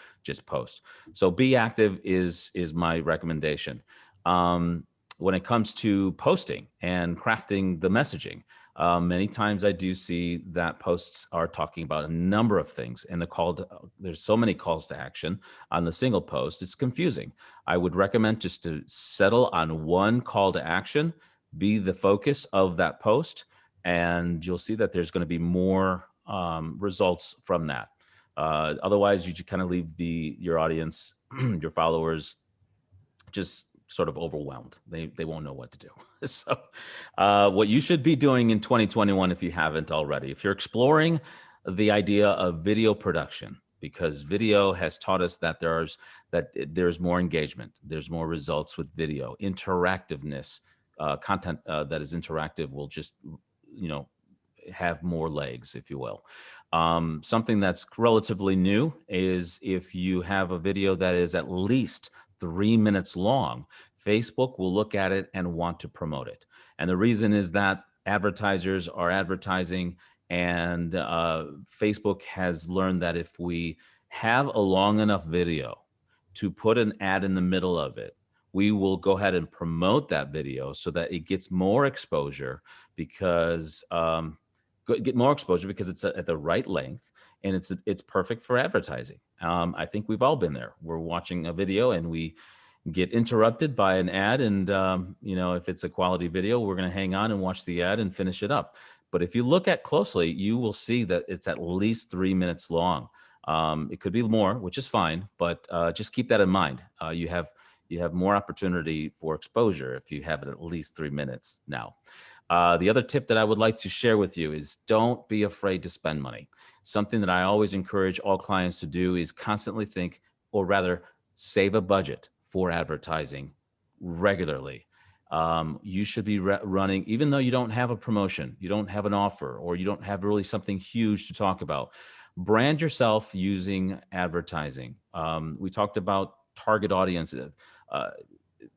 post. So be active is my recommendation. When it comes to posting and crafting the messaging, many times I do see that posts are talking about a number of things, and there's so many calls to action on the single post. It's confusing. I would recommend just to settle on one call to action, be the focus of that post, and you'll see that there's going to be more results from that. Otherwise, you just kind of leave your audience, your followers, just sort of overwhelmed. They won't know what to do. So, what you should be doing in 2021, if you haven't already, if you're exploring the idea of video production, because video has taught us that there's more engagement, there's more results with video, interactiveness, content that is interactive will just, have more legs, if you will. Something that's relatively new is if you have a video that is at least 3 minutes long, Facebook will look at it and want to promote it. And the reason is that advertisers are advertising, and Facebook has learned that if we have a long enough video to put an ad in the middle of it, we will go ahead and promote that video so that it gets more exposure because it's at the right length, and it's perfect for advertising. I think we've all been there. We're watching a video and we get interrupted by an ad, and if it's a quality video, we're going to hang on and watch the ad and finish it up. But if you look at closely, you will see that it's at least 3 minutes long. It could be more, which is fine, but just keep that in mind. You have more opportunity for exposure if you have it at least 3 minutes now. The other tip that I would like to share with you is don't be afraid to spend money. Something that I always encourage all clients to do is constantly think, or rather save a budget for advertising regularly. You should be running, even though you don't have a promotion, you don't have an offer, or you don't have really something huge to talk about. Brand yourself using advertising. We talked about target audiences.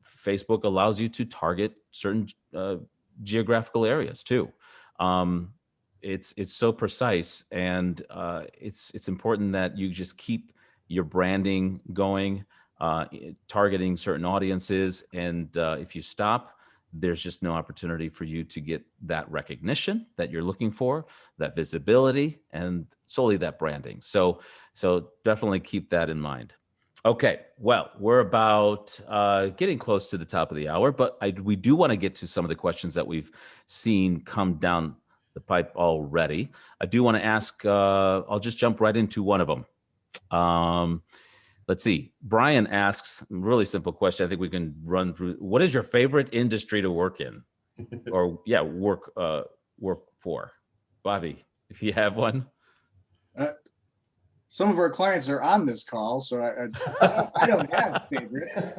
Facebook allows you to target certain geographical areas too. It's so precise, and it's important that you just keep your branding going, targeting certain audiences. And if you stop, there's just no opportunity for you to get that recognition that you're looking for, that visibility, and solely that branding. So definitely keep that in mind. Okay, well, we're about getting close to the top of the hour, but we do want to get to some of the questions that we've seen come down the pipe already. I do want to ask, I'll just jump right into one of them. Let's see. Brian asks a really simple question. I think we can run through. What is your favorite industry to work in, or work for? Bobby, if you have one. Some of our clients are on this call, so I don't have favorites.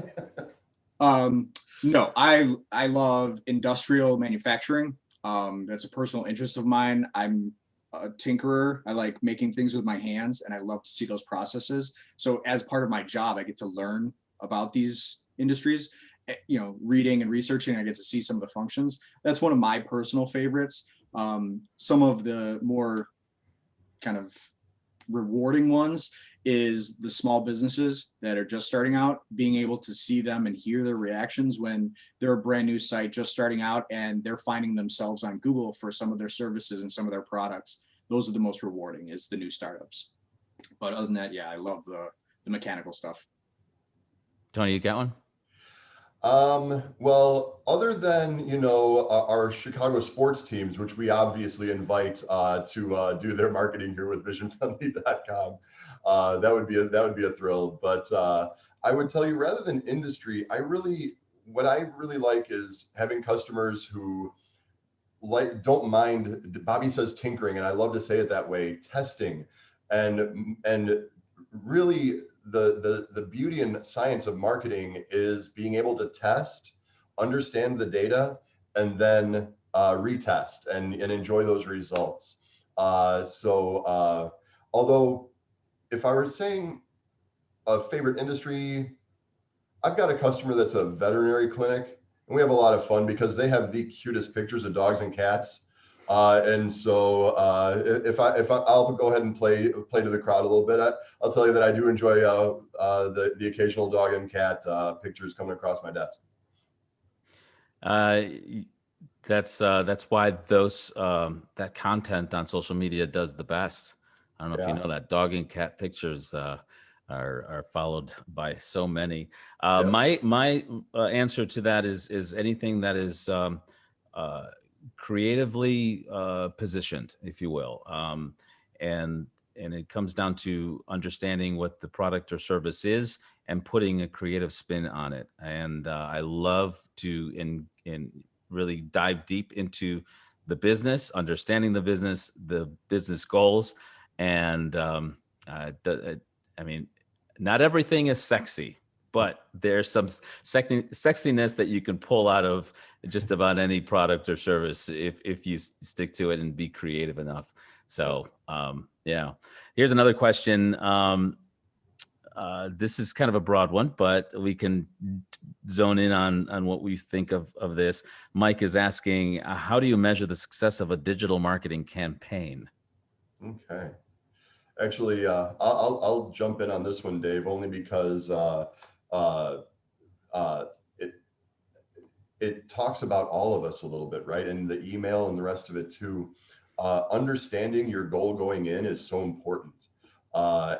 No, I love industrial manufacturing. That's a personal interest of mine. I'm a tinkerer. I like making things with my hands, and I love to see those processes. So as part of my job, I get to learn about these industries. Reading and researching, I get to see some of the functions. That's one of my personal favorites. Some of the more kind of rewarding ones is the small businesses that are just starting out, being able to see them and hear their reactions when they're a brand new site just starting out and they're finding themselves on Google for some of their services and some of their products. Those are the most rewarding, is the new startups. But other than that, yeah, I love the mechanical stuff. Tony, you got one? Well, other than, our Chicago sports teams, which we obviously invite to do their marketing here with VisionFriendly.com, that would be a thrill. But I would tell you, rather than industry, what I really like is having customers who don't mind. Bobby says tinkering, and I love to say it that way, testing, and really the beauty and science of marketing is being able to test, understand the data, and then retest and enjoy those results. Although if I were saying a favorite industry, I've got a customer that's a veterinary clinic, And we have a lot of fun because they have the cutest pictures of dogs and cats. And so I'll go ahead and play to the crowd a little bit. I'll tell you that I do enjoy the occasional dog and cat pictures coming across my desk. That's why those that content on social media does the best. I don't know if you know that dog and cat pictures are followed by so many. Yep. My answer to that is anything that is creatively positioned, if you will, and it comes down to understanding what the product or service is and putting a creative spin on it. And I love to in really dive deep into the business, understanding the business goals, and I mean, not everything is sexy, but there's some sexiness that you can pull out of just about any product or service if you stick to it and be creative enough. So yeah, here's another question. This is kind of a broad one, but we can zone in on what we think of this. Mike is asking, how do you measure the success of a digital marketing campaign? Okay. Actually, I'll jump in on this one, Dave, only because it talks about all of us a little bit, right? And the email and the rest of it too. Understanding your goal going in is so important.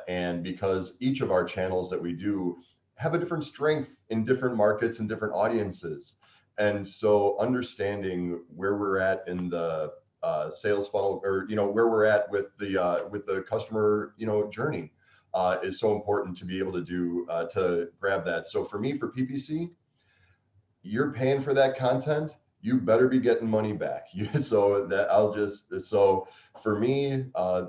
And because each of our channels that we do have a different strength in different markets and different audiences. And so understanding where we're at in the sales funnel, or where we're at with the customer journey is so important to be able to do to grab that. So for me, for PPC, you're paying for that content, you better be getting money back. So for me,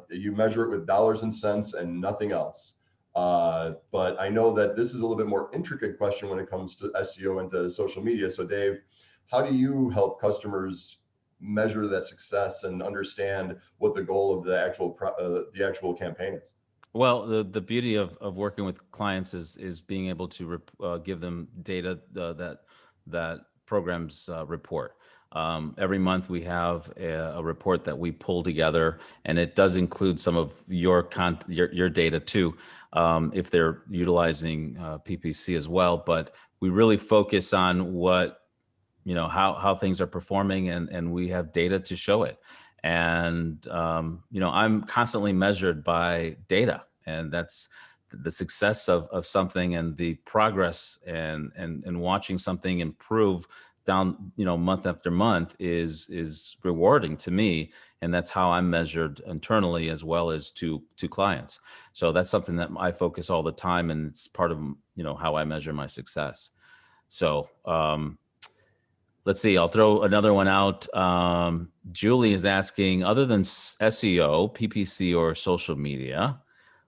you measure it with dollars and cents and nothing else. But I know that this is a little bit more intricate question when it comes to SEO and to social media. So Dave, how do you help customers measure that success and understand what the goal of the actual campaign is? Well, the beauty of working with clients is being able to give them data that programs report. Every month we have a report that we pull together, and it does include some of your data too, if they're utilizing PPC as well. But we really focus on what how things are performing, and we have data to show it. And I'm constantly measured by data, and that's the success of something and the progress and watching something improve down month after month is rewarding to me, and that's how I'm measured internally as well as to clients. So that's something that I focus all the time, and it's part of how I measure my success. So let's see, I'll throw another one out. Julie is asking, other than SEO, PPC, or social media,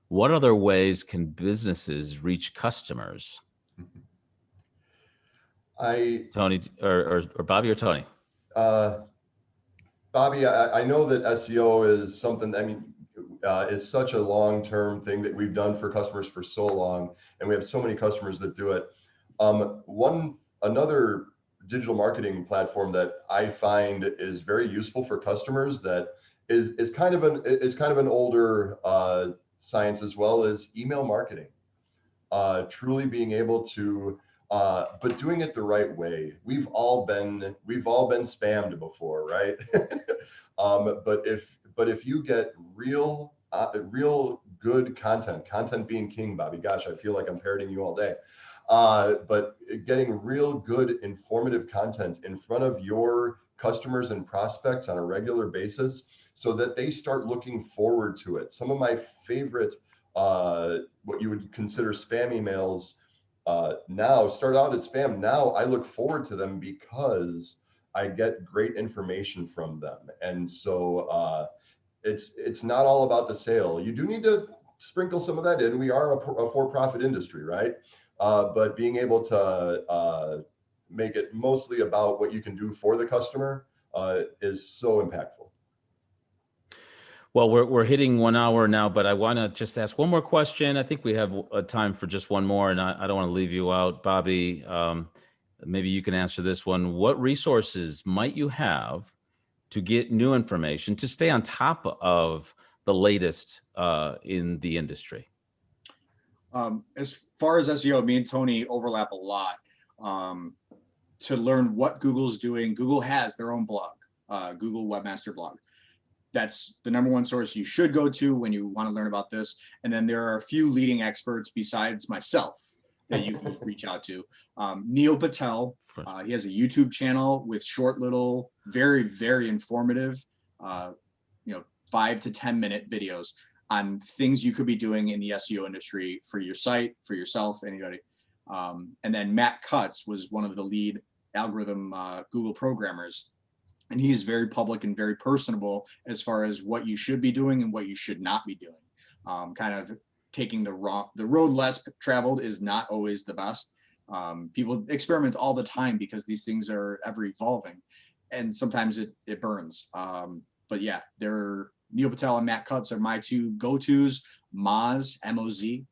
what other ways can businesses reach customers? Tony or Bobby or Tony? Bobby, I know that SEO is something, is such a long-term thing that we've done for customers for so long, and we have so many customers that do it. Another digital marketing platform that I find is very useful for customers that is kind of an older science as well as email marketing. Truly being able to, but doing it the right way. We've all been spammed before, right? But if you get real good content being king, Bobby, gosh, I feel like I'm parroting you all day. But getting real good informative content in front of your customers and prospects on a regular basis so that they start looking forward to it. Some of my favorite, what you would consider spam emails now start out at spam. Now I look forward to them because I get great information from them. And so it's not all about the sale. You do need to sprinkle some of that in. We are a for-profit industry, right? But being able to make it mostly about what you can do for the customer is so impactful. Well, we're hitting 1 hour now, but I want to just ask one more question. I think we have time for just one more, and I don't want to leave you out, Bobby. maybe you can answer this one. What resources might you have to get new information, to stay on top of the latest in the industry? As far as SEO, me and Tony overlap a lot. To learn what Google's doing, Google has their own blog, Google Webmaster Blog. That's the number one source you should go to when you want to learn about this. And then there are a few leading experts besides myself that you can reach out to. Neil Patel, he has a YouTube channel with short little, very, very informative, 5 to 10 minute videos on things you could be doing in the SEO industry for your site, for yourself, anybody. And then Matt Cutts was one of the lead algorithm Google programmers. And he's very public and very personable as far as what you should be doing and what you should not be doing. Kind of taking the road less traveled is not always the best. People experiment all the time because these things are ever evolving, and sometimes it burns. But yeah, Neil Patel and Matt Cutts are my two go-tos. Moz, M-O-Z,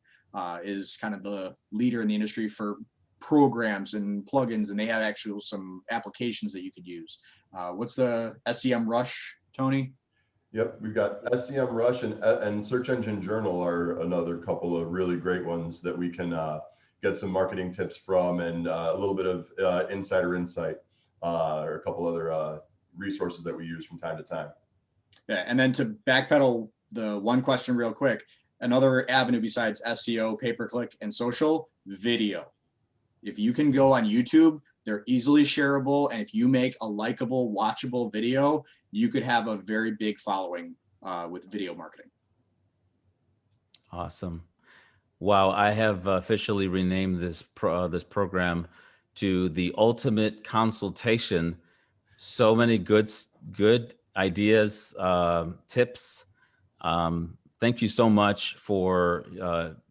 is kind of the leader in the industry for programs and plugins, and they have actually some applications that you could use. What's the SEM Rush, Tony? Yep, we've got SEM Rush and Search Engine Journal are another couple of really great ones that we can get some marketing tips from, and a little bit of insider insight, or a couple other resources that we use from time to time. Yeah, and then to backpedal the one question real quick, another avenue besides SEO, pay-per-click, and social, video. If you can go on YouTube, they're easily shareable. And if you make a likable, watchable video, you could have a very big following with video marketing. Awesome. Wow. I have officially renamed this program to the Ultimate Consultation. So many good ideas, tips. Thank you so much for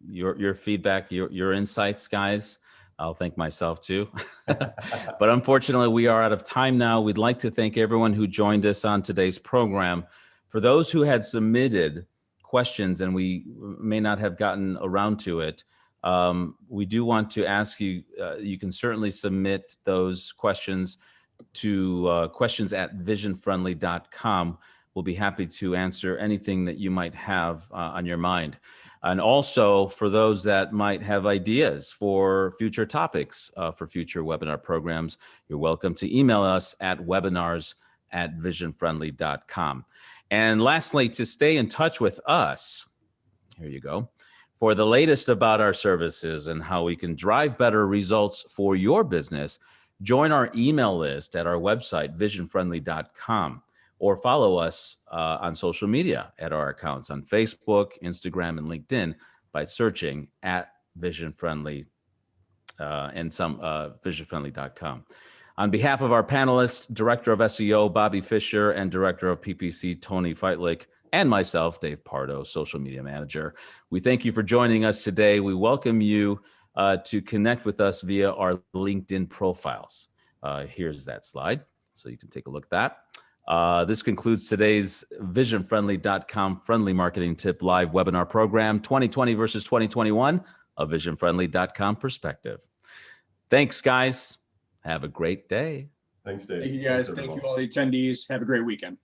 your feedback, your insights, guys. I'll thank myself too. But unfortunately, we are out of time now. We'd like to thank everyone who joined us on today's program. For those who had submitted questions and we may not have gotten around to it, we do want to ask you, you can certainly submit those questions to questions@VisionFriendly.com. We'll be happy to answer anything that you might have on your mind. And also for those that might have ideas for future topics, for future webinar programs, you're welcome to email us at webinars@visionfriendly.com. And lastly, to stay in touch with us, here you go, for the latest about our services and how we can drive better results for your business, join our email list at our website, VisionFriendly.com. Or follow us on social media at our accounts on Facebook, Instagram, and LinkedIn by searching at VisionFriendly and some VisionFriendly.com. On behalf of our panelists, Director of SEO, Bobby Fisher, and Director of PPC, Tony Feitlich, and myself, Dave Pardo, Social Media Manager, we thank you for joining us today. We welcome you to connect with us via our LinkedIn profiles. Here's that slide, so you can take a look at that. This concludes today's VisionFriendly.com Friendly Marketing Tip Live Webinar Program, 2020 versus 2021, a VisionFriendly.com perspective. Thanks, guys. Have a great day. Thanks, Dave. Thank you, guys. Thank you, all the attendees. Have a great weekend.